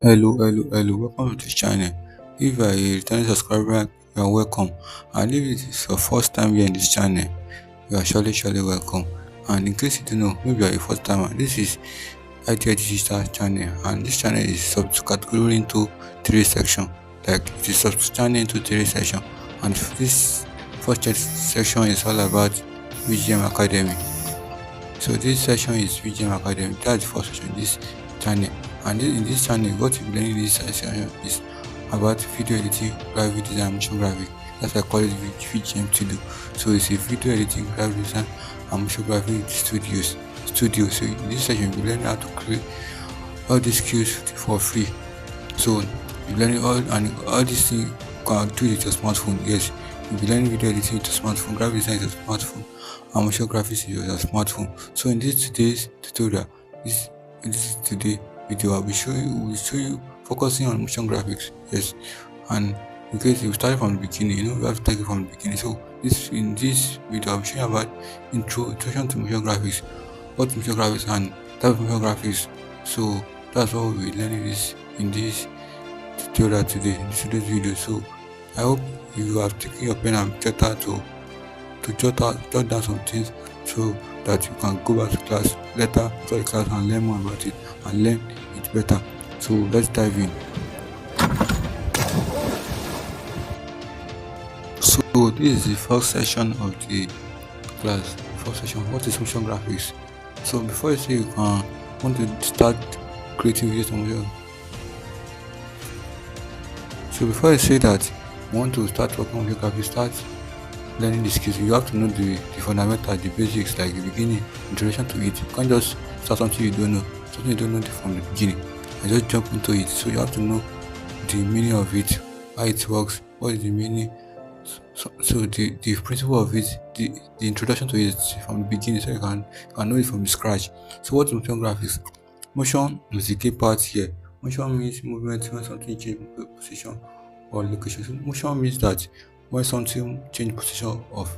Hello, welcome to this channel. If you are a returning subscriber, you are welcome. And if it is your first time here in this channel, you are surely welcome. And in case you don't know, maybe you are a first timer, this is Idea Digital channel, and this channel is subcategory into three sections. Like it is sub-channel into three sections, and this first section is all about VGM Academy. So this session is VGM Academy. That's the first session in this channel. And in this channel, what you'll be learning in this session is about video editing, graphic design, motion graphic. That's why I call it VGM to do. So it's a video editing, graphic design, and motion graphic studio. So in this session, you'll be learning how to create all these skills for free. So you're learning all these things you can do with your smartphone. Yes, you'll be learning video editing with your smartphone, graphic design with your smartphone, and motion graphics with your smartphone. So in today's tutorial, this today video, will show you focusing on motion graphics. Yes, and in case you started from the beginning, you have to take it from the beginning. So in this video, I'll show you about introduction to motion graphics, what motion graphics and type of motion graphics. So that's what we'll be learning in this tutorial today, in today's video. So I hope you have taken your pen and paper to jot down some things so that you can go back to class later after the class and learn more about it and learn it better. So let's dive in. So this is the first session of the class. First session, what is motion graphics? So before you say you can want to start creating videos on motion. So before you say that you want to start working on motion graphics, start learning the skills, you have to know the fundamentals, the basics, like the beginning, introduction to it. You can't just start something you don't know, from the beginning and just jump into it. So you have to know the meaning of it, how it works, what is the meaning. So the principle of it, the introduction to it from the beginning, so you can know it from the scratch. So what is motion graphics? Motion is the key part here. Motion means movement when something changes position or location. So motion means that when something change position of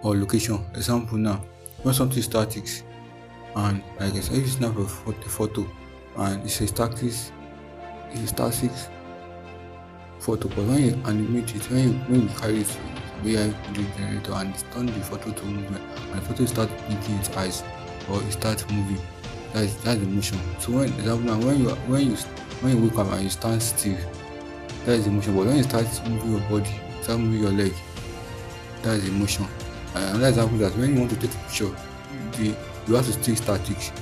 or location. Example now, when something is static, and like I said, if you snap a photo and it's a static photo, but when you animate it, when you carry it behind the generator and turn the photo to movement, and the photo starts blinking its eyes or it starts moving, that's the motion. So when example now, when you wake up and you stand still, that is the motion. But when you start moving your body, start moving your leg, that is the motion. And another example is that when you want to take a picture, you have to stay static.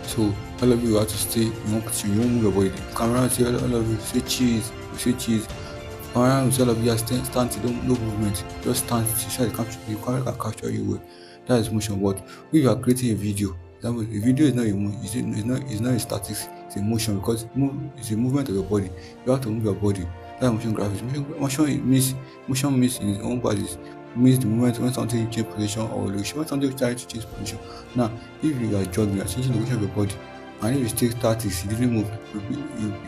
So all of you have to stay in one position, you won't move your body. The camera will say all of you say cheese, camera will say all of you are stand still, no movement, just stand still, so the camera can capture you well. That is motion. But if you are creating a video, example, the video is not a motion, it's not a static, it's a motion, because it's a movement of your body. You have to move your body. That's motion graphics. Motion means in its own bodies, means the moment when something change position or location, when something tries to change position. Now, if you are jogging, you are changing the location of your body, and if you stay static, you didn't move,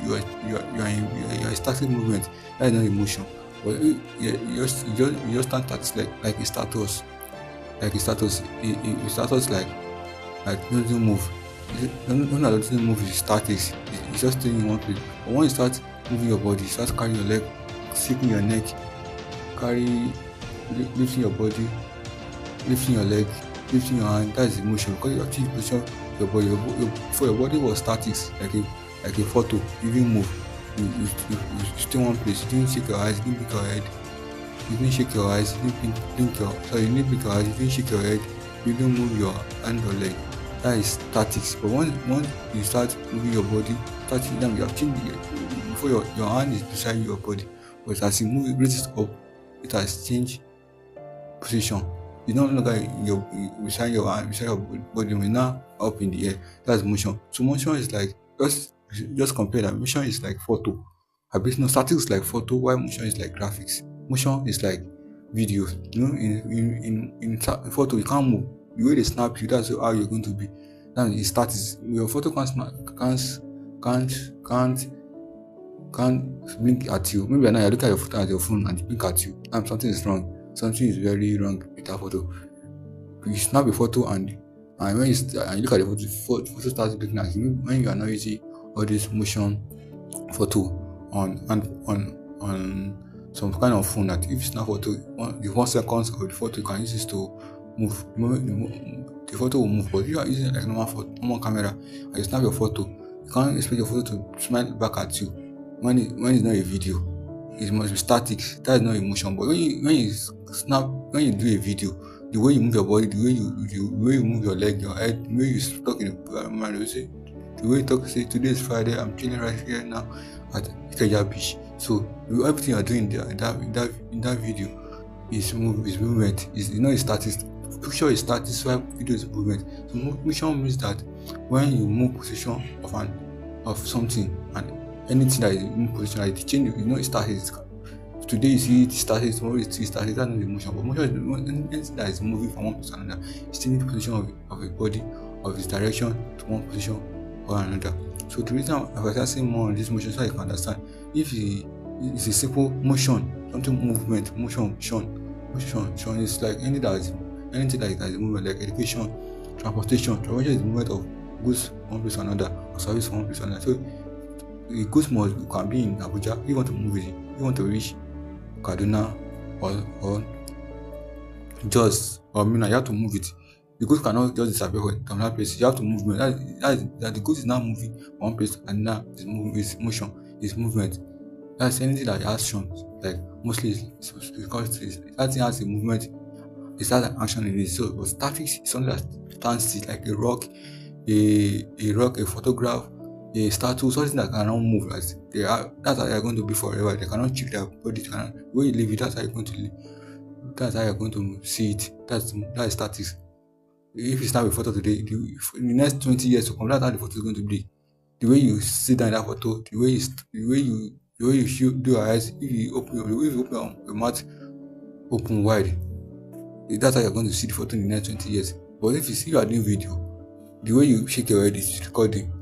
you are in a static movement. That is not a motion. But you just stand static like a status, a status like doesn't move. When that doesn't move, is static. It's just staying in one place. But when you start moving your body, start carrying your leg, shaking your neck, lifting your body, lifting your leg, lifting your hand, that is emotion, because you have changed position of your body. For your body was static, like a photo. You didn't move. You stay in one place. You didn't shake your eyes, you didn't blink your head. You didn't shake your eyes, you didn't blink your sorry, you didn't blink your eyes, you didn't shake your head, you didn't move your hand or leg. That is static. But once you start moving your body, starting down, you have changed before your hand is beside your body. But as you move it, raise it up, it has changed position. It's no longer beside your hand, beside your body, it's now up in the air. That's motion. So motion is like just compare that. Motion is like photo. Static is like photo, while motion is like graphics. Motion is like video. In photo you can't move. The way they snap you, that's how you're going to be. Now it starts. Your photo can't blink at you. Maybe now you look at your photo at your phone and you blink at you. Something is wrong. Something is very wrong with that photo. You snap a photo and when you look at the photo starts blinking at you. When you are not using all this motion photo on some kind of phone that if you snap photo, the 1 seconds of the photo you can use it to move. The photo will move. But if you are using like normal camera and you snap your photo, you can't expect your photo to smile back at you when it's not a video. It must be static. That is not emotion. But when you do a video, the way you move your body, the way you move your leg, your head, the way you talk in the mind, you say, the way you talk, say today is Friday, I'm chilling right here now at Ikeja Beach. So everything you are doing there in that video is movement. It's not a static. Picture is static, so video is movement. So motion means that when you move position of something and anything that is in position, like the change, it starts. Today you see it started, tomorrow it started. That's not the motion. But motion is anything that is moving from one position to another. It's changing the position of a body, of its direction to one position or another. So the reason I was asking more on this motion so I can understand, if it's a simple motion, something movement, motion is like anything that is movement, like education, transportation. Transportation is the movement of goods from one place to another, or service from one place to another. So the goods can be in Abuja. If you want to move it, you want to reach Kaduna or Jos or Mina, you have to move it. The goods cannot just disappear from that place. You have to move it. That the goods is now moving from one place and now is motion, is movement. That's anything that has action. Like mostly it's because that thing has a movement. It has an action in it. So, but static is something that stands still, like a rock, a photograph, a statue, something that cannot move. That's how they are going to be forever. They cannot change their body. The way you live it, that's how you're going to live. That's how you're going to see it. That is static. If you snap a photo today, in the next 20 years to come, that's how the photo is going to be. The way you sit down in that photo, the way you do your eyes, if you open your mouth open wide, that's how you're going to see the photo in the next 20 years. But if you see you are doing video, the way you shake your head is recording.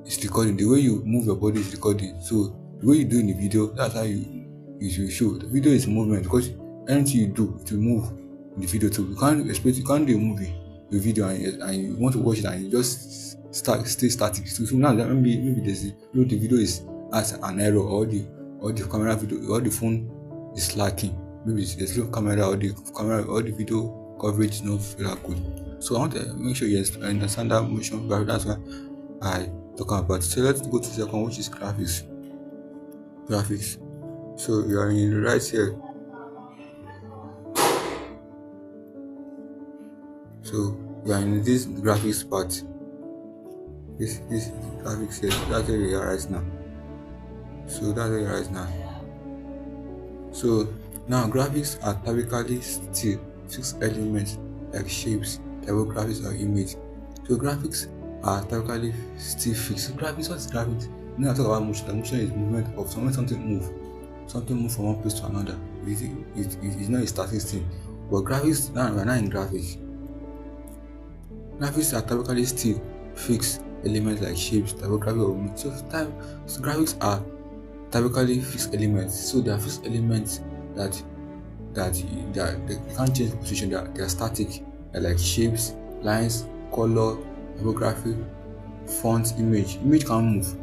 It's recording. The way you move your body is recording. So the way you do in the video, that's how you show. The video is movement because anything you do, it will move in the video too. You can't do a video and you want to watch it and you just stay static. So now that maybe the video is as an error or the camera video or the phone is lacking. Maybe there's no camera or the video coverage is not very good. So I want to make sure you understand that motion graphic. That's why I talk about. So let's go to the second, which is graphics. So you are in right here. So we are in this graphics part. This graphics here. That's where we are right now. So now graphics are typically still fixed elements like shapes, typographies or image. So graphics are typically still fixed. Graphics, what is graphics? When I talk about motion, the motion is movement of something move from one place to another. It's not a static thing. But graphics, now we're not in graphics. Graphics are typically still fixed elements like shapes, typography or image. So graphics are typically fixed elements. So they are fixed elements that they can't change position. They are static. They're like shapes, lines, color, typography, font, image. Image can move.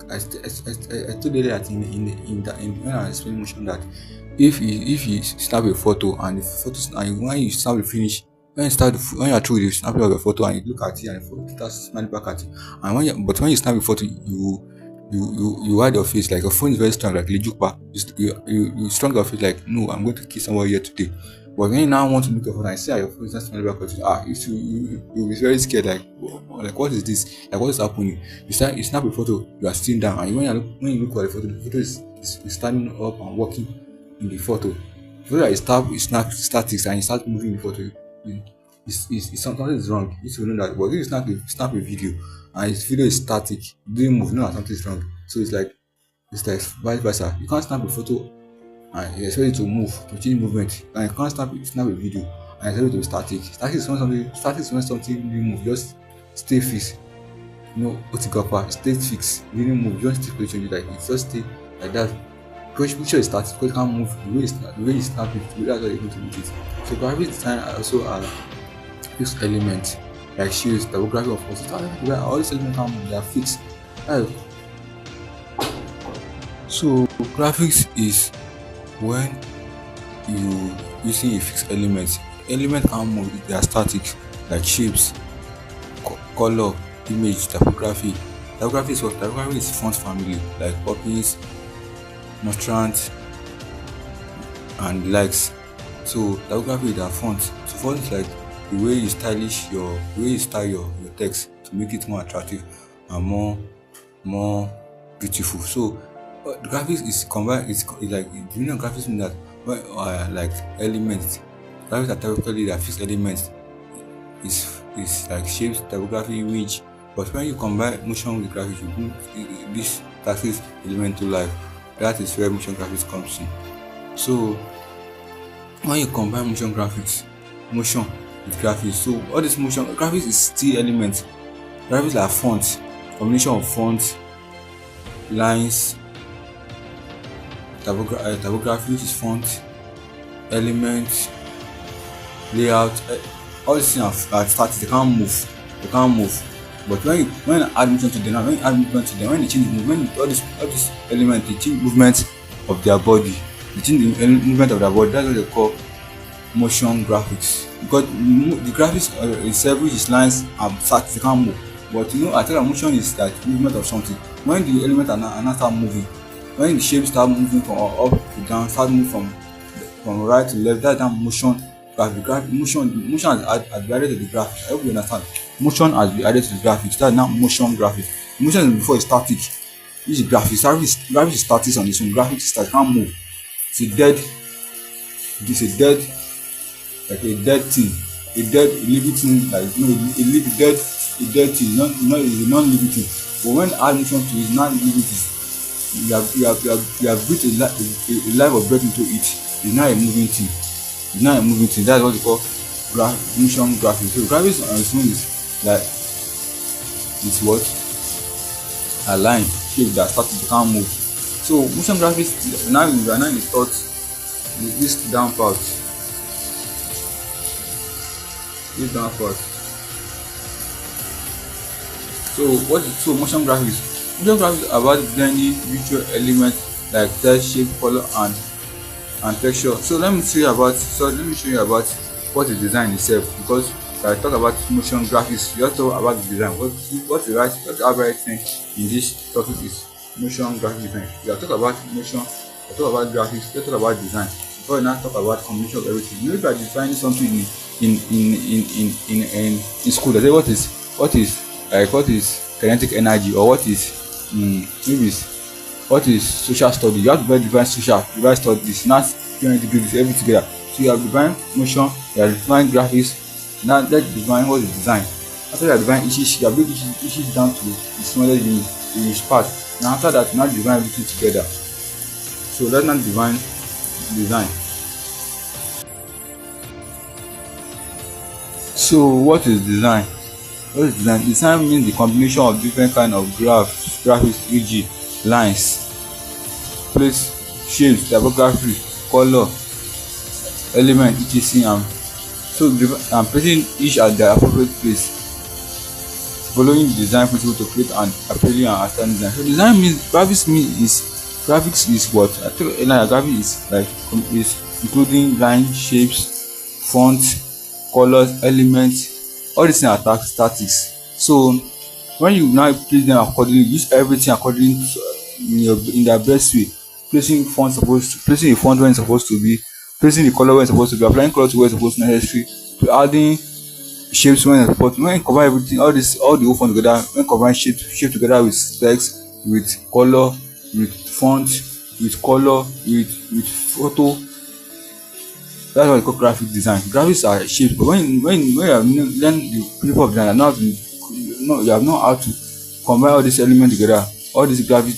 I told you that when I explained motion that if you snap a photo and the photo and when you snap the finish, when you are through the snapping of a photo and you look at it and the photo starts smiling back at you, and when you snap a photo, you hide your face. Like your phone is very strong, like Lijupa. You strong your face like, no, I'm going to kiss somebody here today. But when you now want to look at your phone and see how your phone is not smiling back at you, you'll be very scared. Like what is this? Like what is happening? You snap a photo, you are sitting down, and when you look at the photo is standing up and walking in the photo. The photo is static and you start moving the photo. It's something is wrong. You should know that. But if you snap a video and this video is static, it didn't move, no, something is wrong. So it's like vice versa. You can't snap a photo and you expect it to move, to change movement, and you can't snap a video and expect it to be static. Static is when something really move, just stay fixed. Stay fixed, really move, just stay position, like it just stay like that. Picture is static because you can't move. The way you snap it, that's how you're going to do it. So graphic design also are fixed elements like shoes, typography of course. All these elements can move, they are fixed. Right. So graphics is when you using a fixed element. Element can't move, they are static, like shapes, color, image, typography. Typography is what? Typography is font family, like copies, monstrance, and likes. So typography is a font. So font is like the way you the way you style your text to make it more attractive and more beautiful. So the graphics is combined. It's like the meaning of graphics mean that when like elements, graphics are typically they are fixed elements. Is like shapes, typography, image. But when you combine motion with graphics, you bring this graphics element to life. That is where motion graphics comes in. So when you combine motion with graphics, so all this motion graphics is still elements. Graphics are fonts, combination of fonts, lines, typography which is font, elements, layout. All these things are static. They can't move. But when you add motion to them, when they change the movement, all these elements, they change movement of their body. They change the movement of their body. That's what they call motion graphics. Because the graphics itself, which is lines, are static. They can't move. But I tell you, motion is like movement of something. When the elements are not start moving, when the shapes start moving from up to down, start moving from right to left, that's that motion graphic. Motion has been added to the graphics. I hope you understand. Motion has been added to the graphics. That's now motion graphics. Motion is before it's static. This is graphics. Graphics is static on its own. Graphics is static, can't move. It's a dead. It's a dead, like a dead thing. A living thing, like a dead thing. It's a non-living thing. But when add motion to it, non-living thing, you have built a life of breath into it. It's not a moving thing. That's what we call motion graphics. So graphics on its own is like it's what a line shape that starts to can't move. So motion graphics now we are now in the thought this down part. So motion graphics? Motion graphics are about blending visual elements like text, shape, color, and texture. So let me show you about what is design itself, because if I talk about motion graphics, you have to talk about the design. What the right thing in this topic is motion graphic design. You have to talk about motion, you talk about graphics, you talk about design. Before you now talk about combination of everything. If you are defining something in school, they say what is kinetic energy, or what is maybe what is social study. You have to define social studies, not trying to do this everything together. So you have defined motion, you have defined graphics. Now let's define what is design. After you have defined each, you have built each down to the smallest unit in each part. Now after that, you now define everything together. So let's now define design. So what is design? Design means the combination of different kind of graphics, e.g. lines, place, shapes, typography, color, element, etc. And placing each at their appropriate place, following the design principle to create an appealing and outstanding design. So design means graphics is what I think graphics is like is including lines, shapes, fonts, colors, elements. All these things are statics. So when you now place them accordingly, use everything according to in their best way. Placing a font when it's supposed to be, placing the color when it's supposed to be, applying color to where it's supposed to be necessary, adding shapes when it's supposed to. When you combine everything, all the whole font together, when you combine shape together with text, with color, with font, with color, with photo. That's what we call graphic design. Graphics are shapes, but when you have learned the principle of design, you have known how to combine all these elements together, all these graphic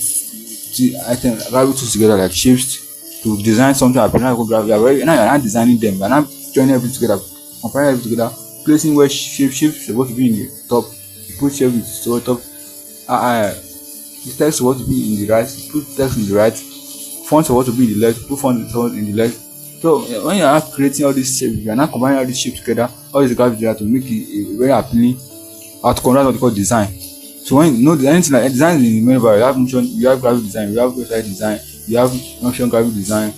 tools together, like shapes, to design something. Now you're not designing them, you're not joining everything together, combining everything together, placing where shape supposed to be in the top, you put shape in the top, the text supposed to be in the right, put text in the right, font supposed to be in the left, put font in the left. So when you are creating all these shapes, you are not combining all these shapes together, all these graphics together to make it a very appealing outcome. That's what we call design. So when you know the anything like design is in the menu bar, you have motion, you have graphic design, you have website design, you have motion graphic design,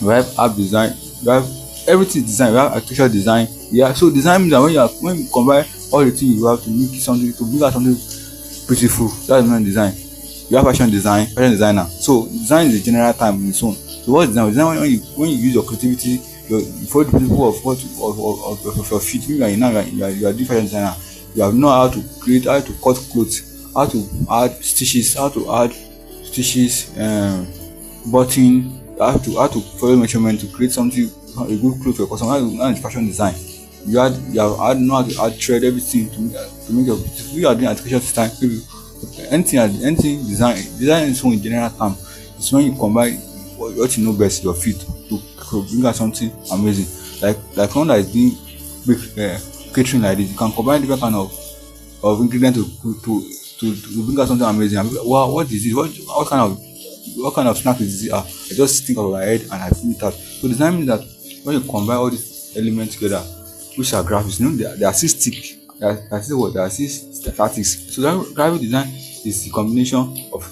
you have app design, you have everything design, you have architectural design. Yeah, so design means that when you combine all the things you have to make something to bring out something beautiful, that's when design. You have fashion design, fashion designer. So design is a general term in its own. So what is design? Design when you use your creativity, your for the people of what of your feet. You are now you are doing fashion designer. You have know how to create, how to cut clothes, how to add stitches, button, how to follow measurement to create something a good cloth for your customer. How is fashion design. You have know how to add thread everything to make your if you are doing artificial design maybe anything design is one in general term. It's when you combine what you know best your feet to bring out something amazing like one that is doing big catering like this. You can combine different kind of ingredients to bring out something amazing. And people, wow, what is this? What kind of snack is this? I just think of my head and I feel it out. So design means that when you combine all these elements together, which are graphics, you know they are still stick. They are still statics. So that graphic design is the combination of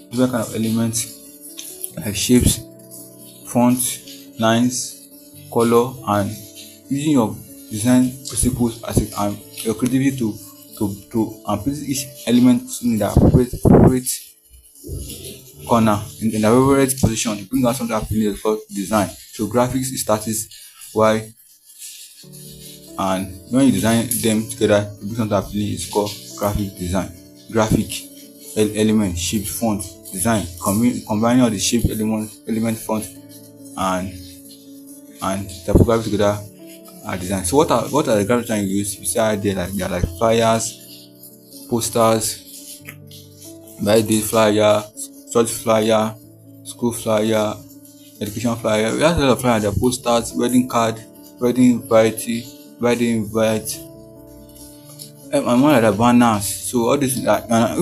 different kind of elements like shapes, font, lines, color, and using your design principles as and your creativity to and place each element in the appropriate corner in the appropriate position to bring out something appealing called design. So graphics is statics, why and when you design them together to bring something appealing is called graphic design. Graphic element, shape, font, design, combining all the shape element font and typography together are design. So what are the graphic design you use? Beside they are like flyers, posters, birthday flyer, church flyer, school flyer, education flyer. We have a lot of flyers. There are posters, wedding card, wedding invite, and more like the banners. So all this, if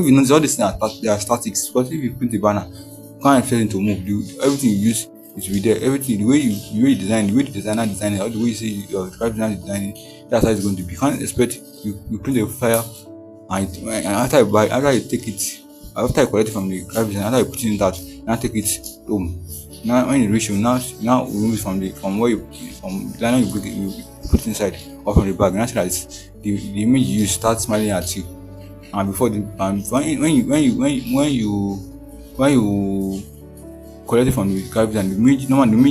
you notice, all these things they are statics because if you print a banner, you can't expect it to move. Everything you use it will be there. Everything the way you design, the way the designer design it, or the way you say your graphic designer designing, that's how it's going to be. You can't expect you print a flyer and after you take it, after you collect it from the graphic designer, after you put it out, now take it home. Now when you reach home, now remove it from where from the liner you put it inside or from the bag. Now see that the image you use start smiling at you. And before when you collect it from the graphic design, the image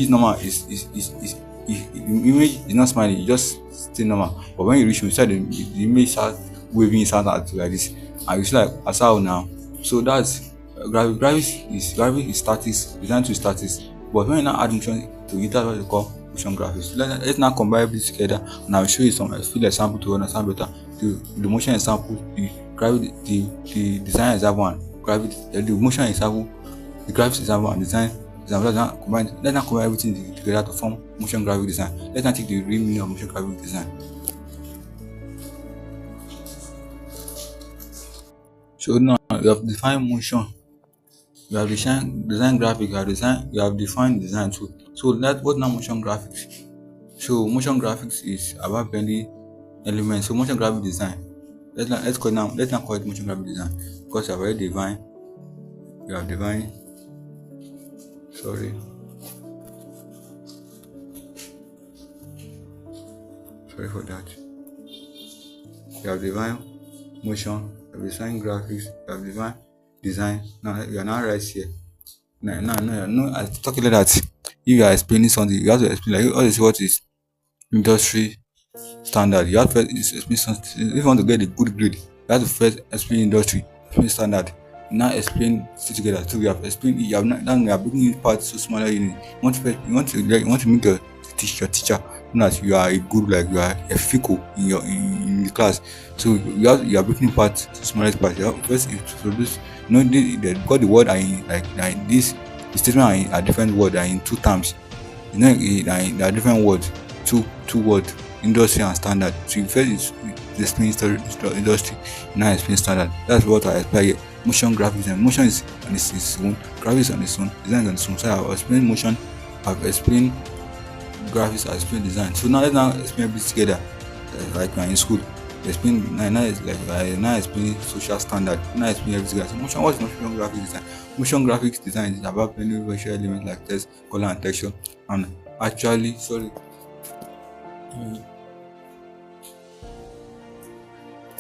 normal is the image is not smiling, it just stay normal. But when you reach home, the image start waving its hand at you like this, and you see like as how now. So that's graphic is statics, design to statics. But when you now add motion to it, that's what they call motion graphics. Let's now combine this together, and I'll show you some field example to understand better. The motion example, the design example, and the motion example, the graphics example, and design example. Let's now combine everything together to form motion graphic design. Let's now take the real meaning of motion graphic design. So now you have defined motion, you have design graphic, you have defined design too. So what now motion graphics? So motion graphics is about bending elements. So motion graphic design. Let's now call it motion graphic design because you have already defined. You have defined. Sorry for that. You have defined motion, you have defined graphics, you have defined design. Now you are now right here. No, I talk like that. If you are explaining something, you have to explain like what is industry standard. You have to first explain something. If you want to get a good grade, you have to first explain industry, explain standard. Now explain it together. So we have explained it. You have now we are breaking it part so smaller unit. You want to make your teacher know that you are a good, like you are a fickle in the class. So you are breaking it part to smallest part. You have first introduce. You know because the word are in like this the statement are different words are in two terms. You know there are different words, two words, industry and standard. So you first explain industry, now explain standard. That's what I explain here. Motion graphics and motion is on its own, graphics on its own, design on its own. So I've explained motion, I've explained graphics, I've explained design. So now let's explain this together like we are in school. Explain now is like now explain social standard, now explain everything. So motion, what is motion graphics design? Motion graphics design is about blending visual elements like text, color, and texture, and actually, sorry.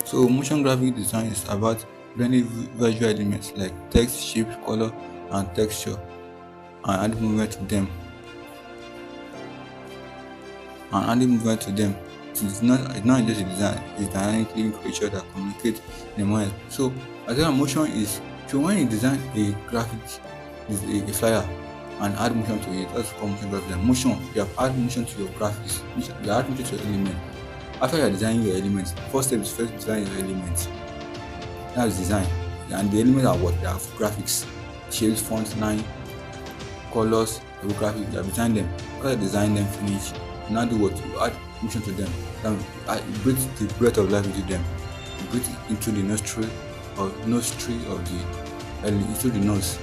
So motion graphic design is about blending visual elements like text, shape, color, and texture, and adding movement to them. It's not just a design, it's dynamic living creature that communicates in the mind. So I think motion is, so when you design a graphic, is a flyer, and add motion to it, that's called motion graphic design. Motion, you have add motion to your graphics, you add motion to your element. After you are designing your elements, first step is first design your elements. That's design. And the elements are what? They have graphics, shapes, fonts, line, colors, graphics. You have designed them. After you design them, finish. You now do what? You add motion to them. Then you breathe the breath of life into them. You breathe into the nostril of the into the nose.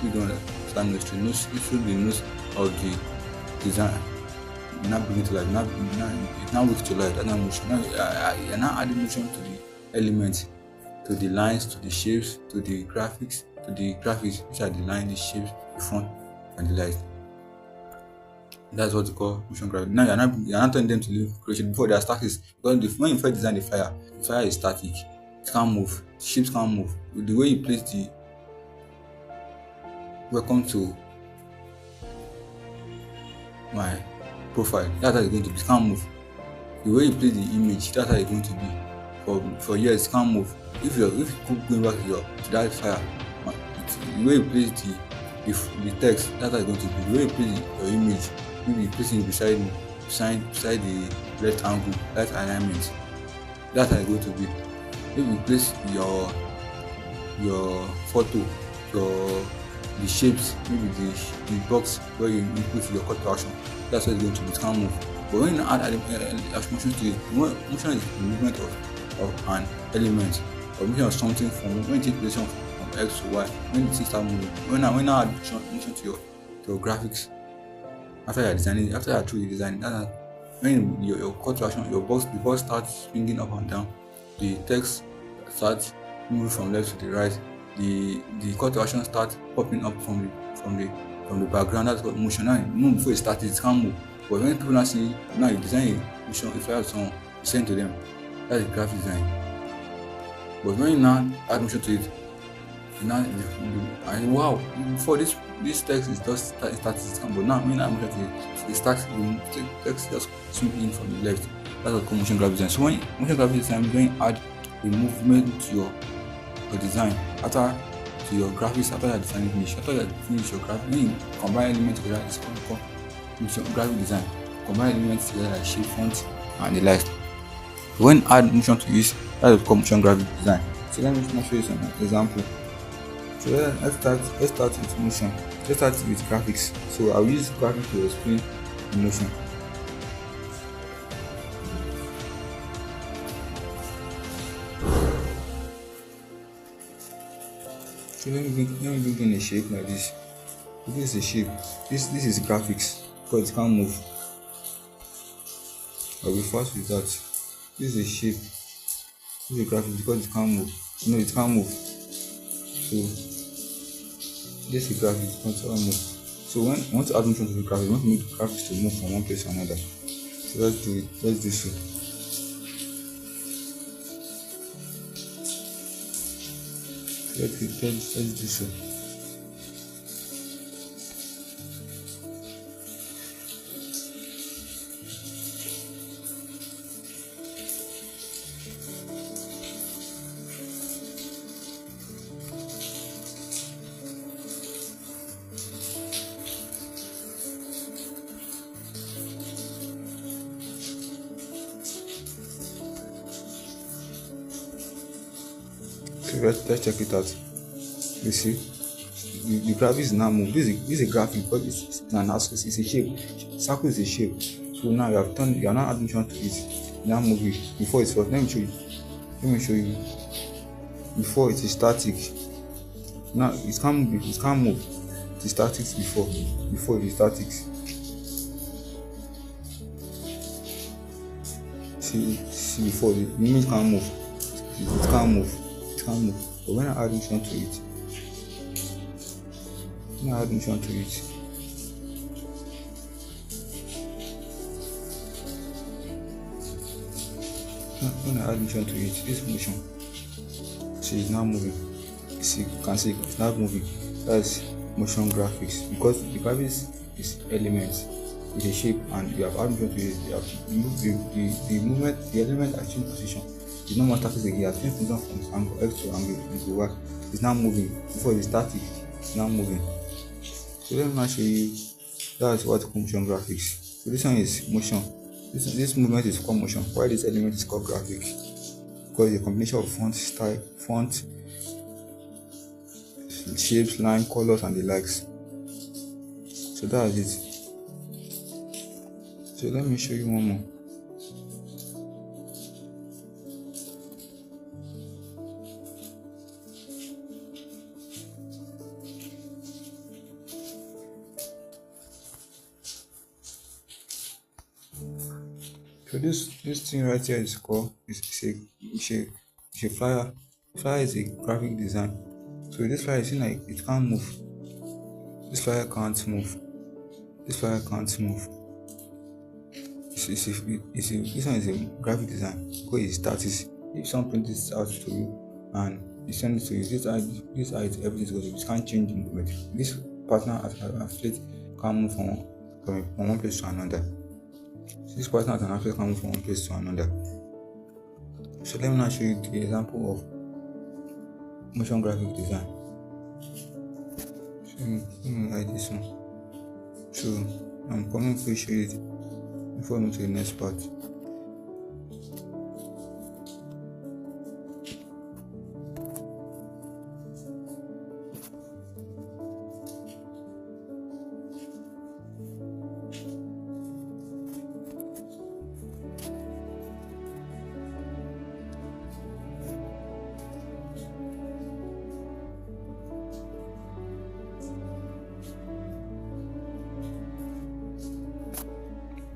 You don't understand nostril. Into the nose of the design. You now bring it to life. Now bring it to life. That's not motion. You're now adding motion to the elements, to the lines, to the shapes, to the graphics, which are the lines, the shapes, the font, and the light. That's what you call motion graphics. Now you're not telling them to leave creation before they are static. Because when you first design the flyer is static. It can't move. The shapes can't move. With the way you place the welcome to my profile, that's how it's going to be. It can't move. The way you place the image, that's how it's going to be. For years, it can't move. If you keep going back to that file, the way you place the text, that's how it's going to be. The way you place your image, maybe you place it beside the left angle, left alignment, that's how it's going to be. If you place your photo, the shapes, maybe the box where you input your call to action, that's how it's going to be. It can't move. But when you add motion to it, motion is the movement of an element, or motion of something from when you take position from X to Y, when the thing start moving. When I add motion to your graphics, after you are designing, after you are through the design, that's when your call to action, the box starts swinging up and down, the text starts moving from left to the right, the call to action starts popping up from the background. That's what motion. Now, before it starts, it can't move. But when people now see, now you design a motion, if you have someone, you send to them. That's the graphic design. But when you now add motion to it, and wow, before this text is just static, but now when I motion to it, it starts, the text just swing in from the left. That's what called motion graphic design. So when motion graphic design, when you add a movement to your design, to your graphics, after you design finish, after you finish your graphic, when you combine elements together, it's called motion graphic design. Combine elements together like shape, font, and the like. When add motion to use, that's called motion graphic design. So let me show you some example. So let's start with motion. Let's start with graphics. So I'll use graphics to explain the motion. So let me bring in a shape like this. This is a shape. This is graphics because it can't move. I'll be fast with that. This is a shape. This is a graphics because it can't move. No, it can't move. So this is a graphics because it can't move. So when I want to add motion to the graphics, I want to make the graphics to move from one place to another. So let's do it. Let's do so. Let's do so. Let's check it out. You see, the graphics now move. This is a graphic, but it's an axis. It's a shape. Circle is a shape. So now you are now adding motion to it. Now move it before it's first. Let me show you. Before it is static. Now it can't move. It can't move. It is static before it is static. see before, the image can't move. It can't move. It can't move. But when I add motion to it, when I add motion to it, this motion, see, it's now moving. See, you can see it's not moving. That's motion graphics, because the graphics is elements with a shape, and you have added motion to it. You have moved the movement, the element has changed position. It's not more static again. You have changed position from angle X to angle into Y. It's now moving. Before it's static, it's now moving. So let me now show you. That's what motion graphics. So this one is motion. This movement is called motion, while this element is called graphic, because it's a combination of font style, font, shapes, line, colors, and the likes. So that's it. So let me show you one more. So this thing right here is called a flyer. Flyer is a graphic design. So this flyer is like it can't move. This flyer can't move. This flyer can't move. This one is a graphic design, because it starts. If someone prints this out to you and you send it to you, this height, everything is going to be. You can't change the movement. This partner as an athlete can move from one place to another. This partner as an athlete can move from one place to another. So let me now show you the example of motion graphic design. So let me like this one. So I'm coming to show you before we move to the next part.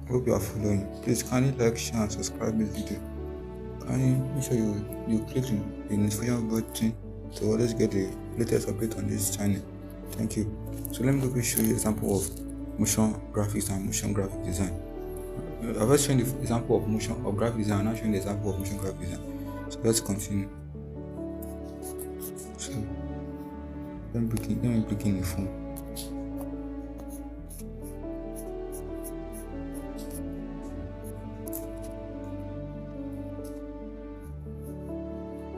Hope you are following. Please kindly like, share, and subscribe this video. Kindly make sure you click the notification button to always get the latest update on this channel. Thank you. So let me quickly show you an example of motion graphics and motion graphic design. I've already shown the example of motion or graphic design. I'm not showing the example of motion graphic design. So let's continue. So let me begin the phone.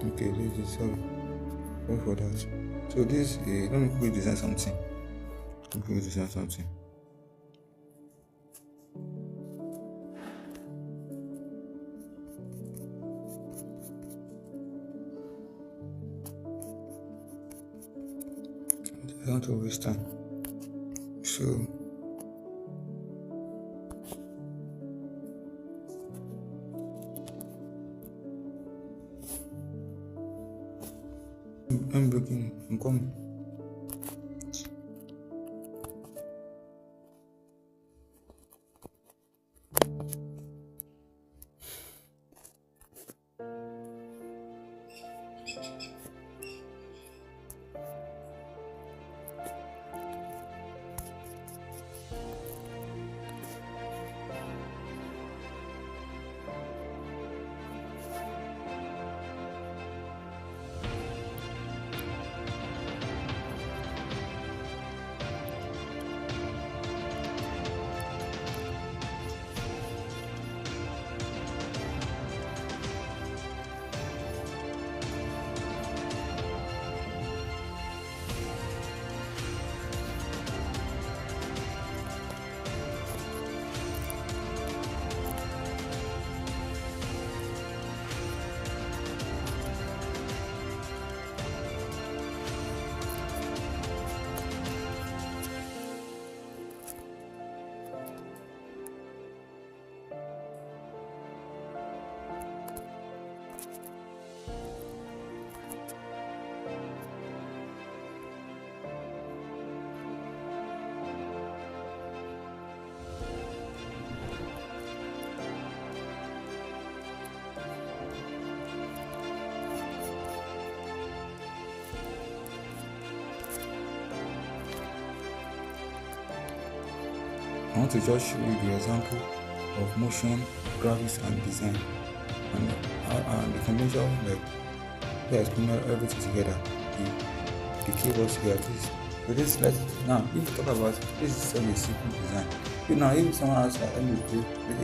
Okay, sorry for that. So this let me quickly design something. I don't want to waste time. So I'm coming. I want to just show you the example of motion, graphics, and design, and, the combination, like, let's bring everything together. The keywords here. This let's now, if you talk about this, is such a simple design. If someone asks like, let me do a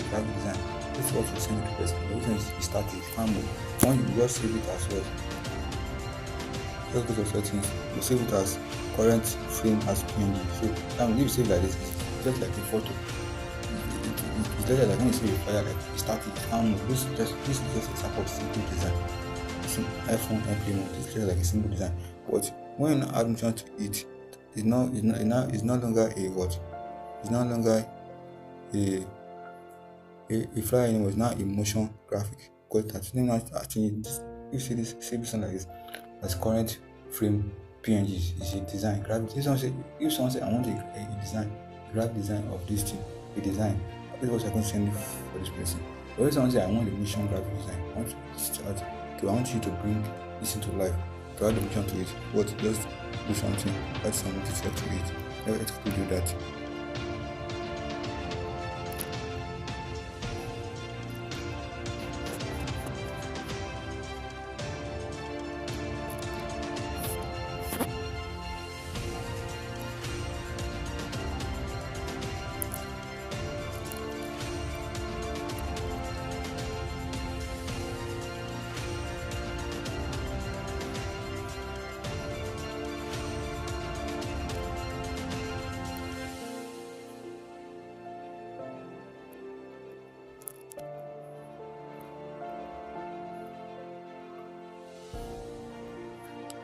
graphic design, this is what you send to the person. The reason is static, can't move. When you just save it as well, just go to settings, you save it as current frame as PNG. So now if you save like this, it's just like a photo. It's just like when you save a file, like it's static, it can't move. This is just a sample of simple design. iPhone airplane mode. It's just like a simple design. But when you add motion to it, it's no longer a what? It's no longer a flyer anymore. It's now a motion graphic. Because that's not actually, you see this like this, as current frame PNG is a design graphic. If someone say I want a design, graphic design of this thing, a design, this is what I can send for this person. But if someone say I want a motion graphic design, I want you to bring this into life, to add the motion to it, but just do something, add some detail to it. Let's do that.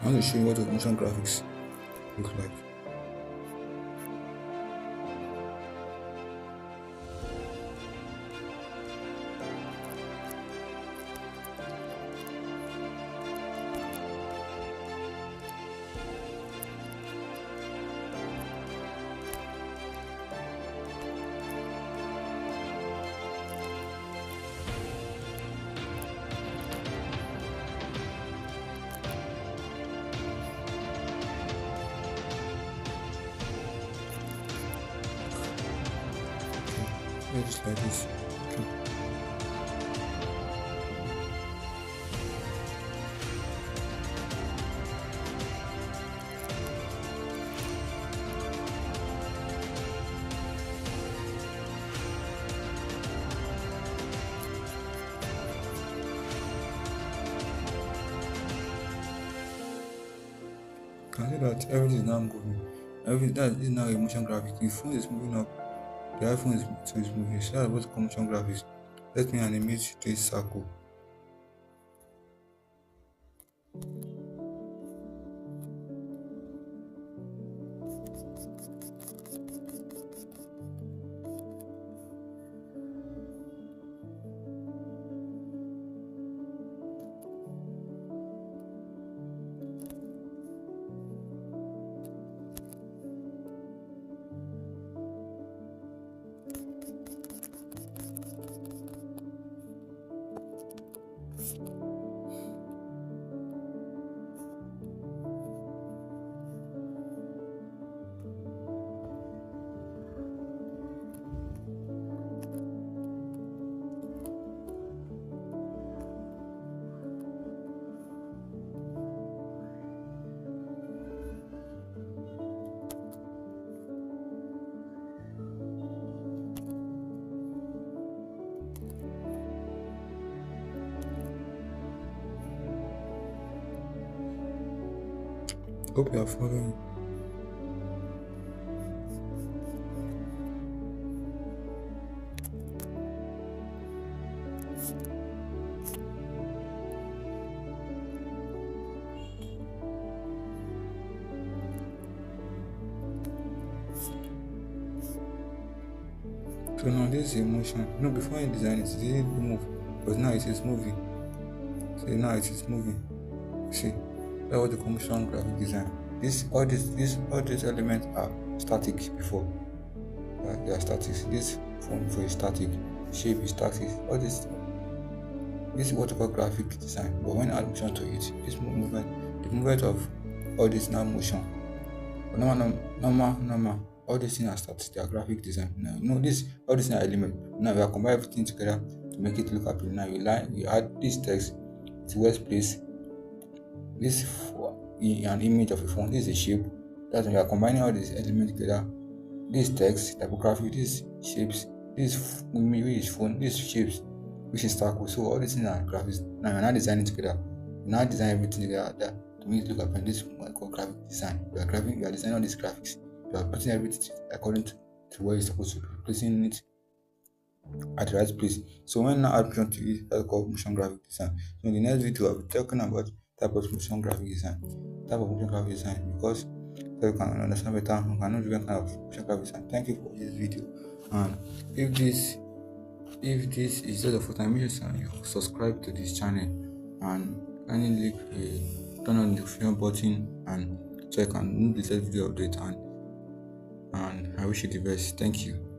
I want to show you what motion graphics look like. Just like this. Okay. Can see that everything is now moving. That is now a motion graphic. The phone is moving up. The iPhone is moving. So that's what motion graphics. Let me animate this circle. Hope you are following. So now this is emotion. No, before you design it didn't move, but now it is moving. See, now it is moving. See, that's what the motion graphic design. All these elements are static before. They are static. This form for is static. Shape is static. All this is what we call graphic design. But when you add motion to it, this movement, the movement of all this now motion. Normal, all these things are start their graphic design. Now you know this all these are element. Now we are combine everything together to make it look happy. Now you add this text, it's where place an image of a phone. This is a shape. That's when you are combining all these elements together. This text, typography, these shapes, this image which is phone, these shapes which is circle. So all these things are graphics. Now you're not designing together. You now design everything together to make it look happy. This is what I call graphic design. You are designing all these graphics. You are putting everything according to where it's supposed to be, placing it at the right place. So when now add to it, that's called motion graphic design. So in the next video, I'll be talking about type of motion graphic design. Type of motion graphic design because so you can understand better, you can know different kind of motion graphic design. Thank you for this video. And if this is just the first time, make sure you subscribe to this channel and kindly turn on the notification button and check and know the latest video update and I wish you the best. Thank you.